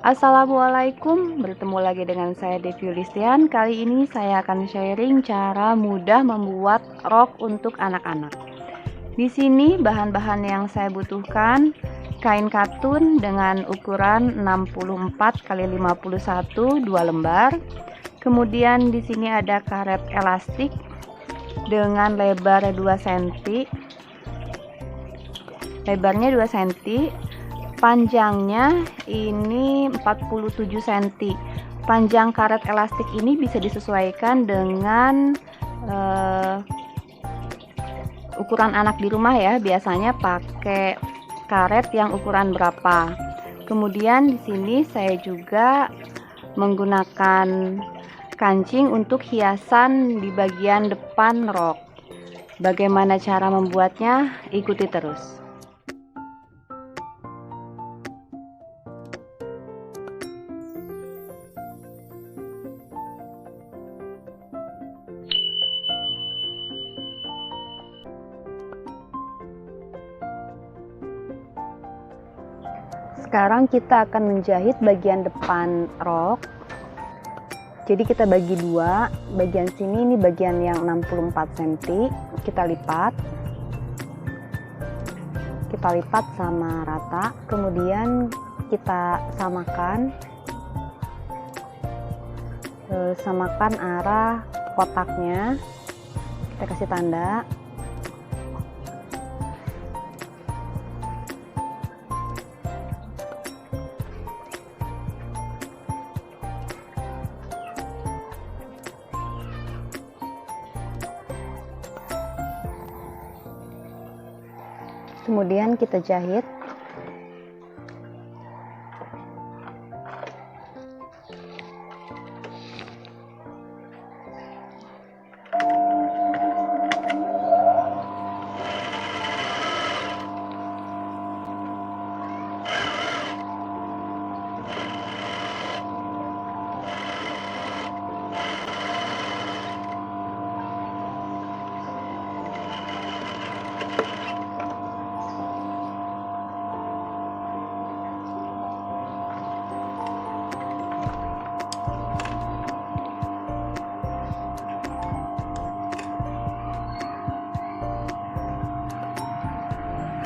Assalamualaikum, bertemu lagi dengan saya Devi Yulistian. Kali ini saya akan sharing cara mudah membuat rok untuk anak-anak. Di sini bahan-bahan yang saya butuhkan: kain katun dengan ukuran 64 x 51 2 lembar. Kemudian di sini ada karet elastik dengan lebar 2 cm. Lebarnya 2 cm. Panjangnya ini 47 cm. Panjang karet elastik ini bisa disesuaikan dengan ukuran anak di rumah ya. Biasanya pakai karet yang ukuran berapa. Kemudian di sini saya juga menggunakan kancing untuk hiasan di bagian depan rok. Bagaimana cara membuatnya? Ikuti terus. Sekarang kita akan menjahit bagian depan rok. Jadi kita bagi dua, bagian sini ini bagian yang 64 cm, kita lipat sama rata, kemudian kita samakan arah kotaknya, kita kasih tanda. Kemudian kita jahit.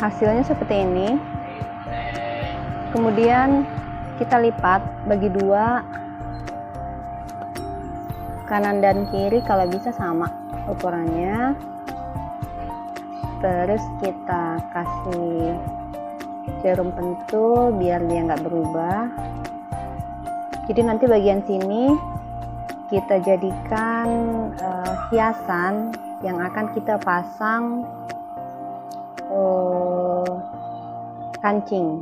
Hasilnya seperti ini. Kemudian kita lipat bagi dua, kanan dan kiri kalau bisa sama ukurannya. Terus kita kasih jarum pentul biar dia nggak berubah. Jadi nanti bagian sini kita jadikan hiasan yang akan kita pasang kancing.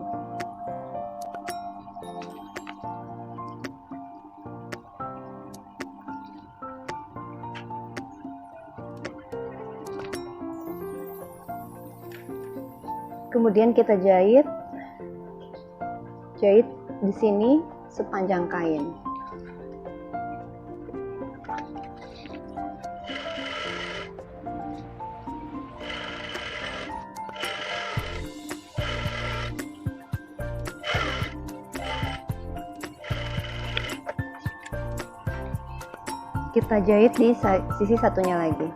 Kemudian kita jahit di sini sepanjang kain. Kita jahit di sisi satunya lagi.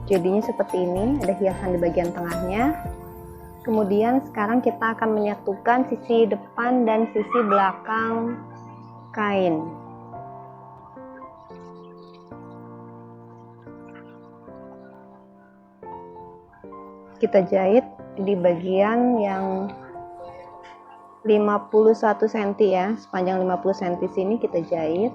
Jadinya seperti ini, ada hiasan di bagian tengahnya. Kemudian sekarang kita akan menyatukan sisi depan dan sisi belakang kain. Kita jahit di bagian yang 51 cm ya, sepanjang 50 cm sini kita jahit.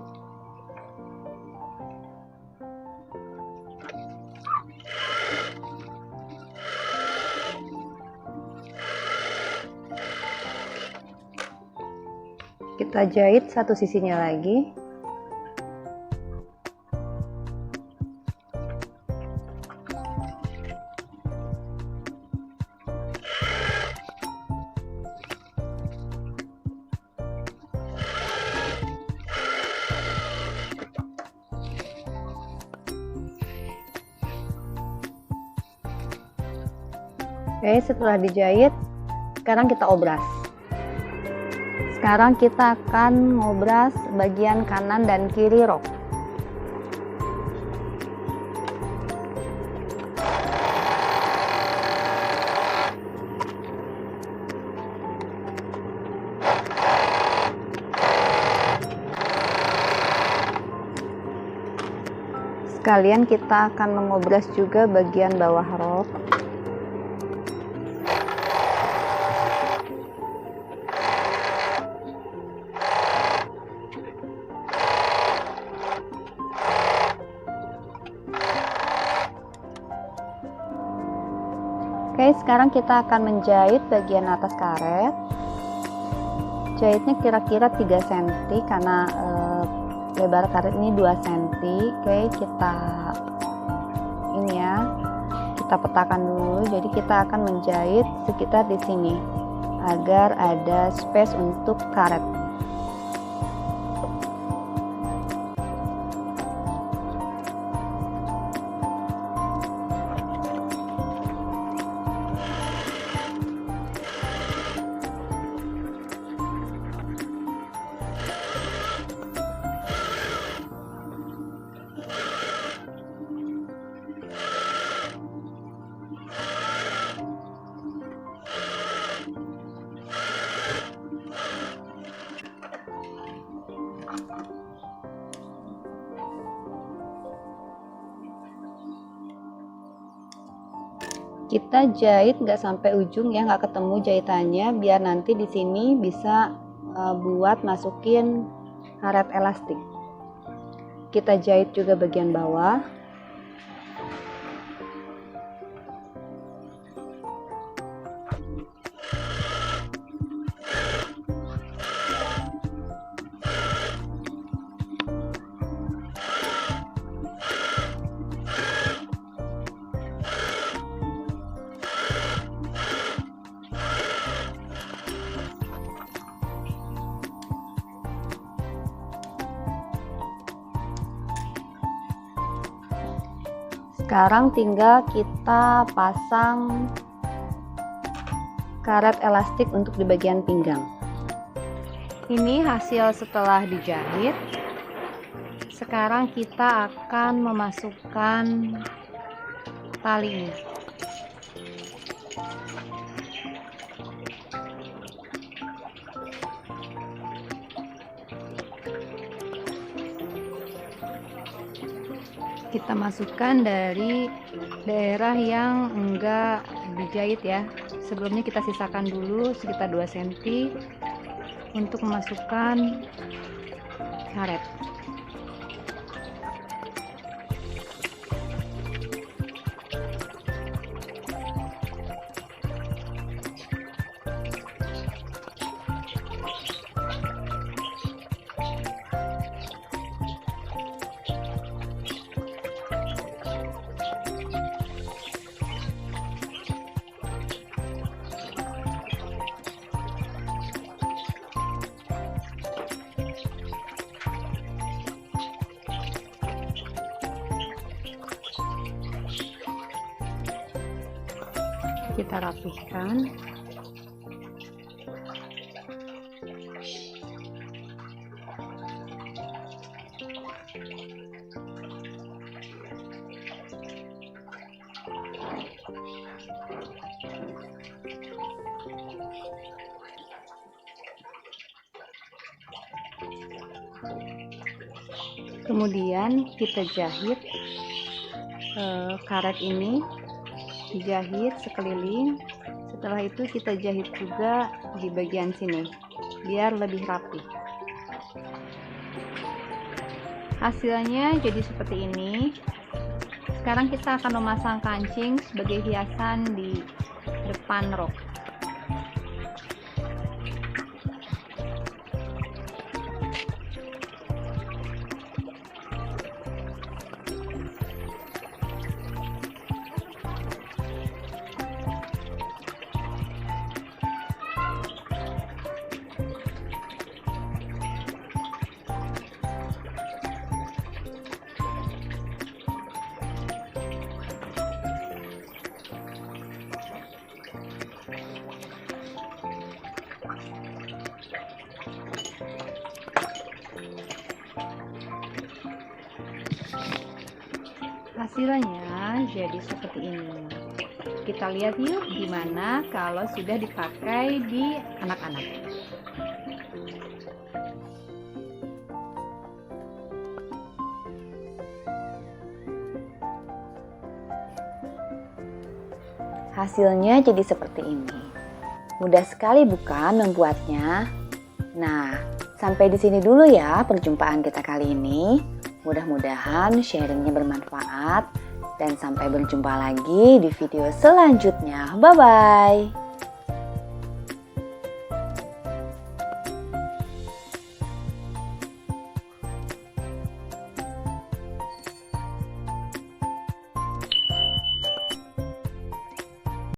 Kita jahit satu sisinya lagi. Oke, setelah dijahit, sekarang kita obras. Sekarang kita akan ngobras bagian kanan dan kiri rok. Sekalian kita akan mengobras juga bagian bawah rok. Oke, sekarang kita akan menjahit bagian atas karet. Jahitnya kira-kira 3 cm karena lebar karet ini 2 cm. Oke, kita petakan dulu. Jadi kita akan menjahit sekitar di sini agar ada space untuk karet. Kita jahit nggak sampai ujung ya, nggak ketemu jahitannya, biar nanti di sini bisa buat masukin karet elastik. Kita jahit juga bagian bawah. Sekarang tinggal kita pasang karet elastik untuk di bagian pinggang. Ini hasil setelah dijahit. Sekarang kita akan memasukkan talinya. Kita masukkan dari daerah yang enggak dijahit ya. Sebelumnya kita sisakan dulu sekitar 2 cm untuk memasukkan karet. Kita rapihkan. Kemudian kita jahit karet ini, dijahit sekeliling. Setelah itu kita jahit juga di bagian sini biar lebih rapi. Hasilnya jadi seperti ini. Sekarang kita akan memasang kancing sebagai hiasan di depan rok. Hasilnya jadi seperti ini. Kita lihat yuk gimana kalau sudah dipakai di anak-anak. Hasilnya jadi seperti ini. Mudah sekali bukan membuatnya? Nah, sampai di sini dulu ya perjumpaan kita kali ini. Mudah-mudahan sharingnya bermanfaat dan sampai berjumpa lagi di video selanjutnya. Bye-bye.